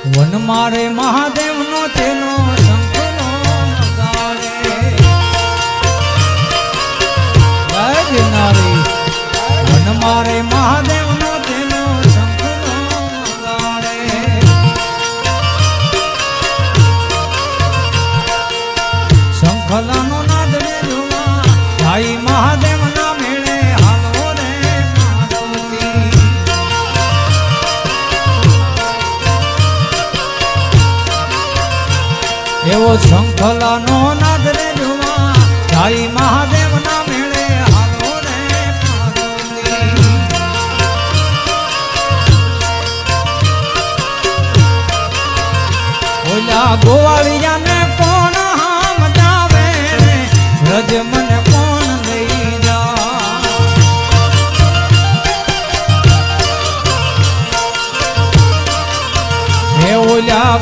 one મારે મહાદેવ નો તેનો શંખનો નગાડે જય ગિરનારી વન મારે મહાદેવ નો તેનો શંખનો નગાડે શંખલાનો નાદ ને જોવા ભાઈ મહાદેવ ના મેળે હાલો રે મારુતિ એવો શંખલાનો નાદ રે જોવા ભાઈ મહાદેવ ના મેળે હાલો રે મારુતિ ઓલા ગોવાળિયાને કોણ સમજાવે રજ મને કોણ લઈ જા હે ઓલા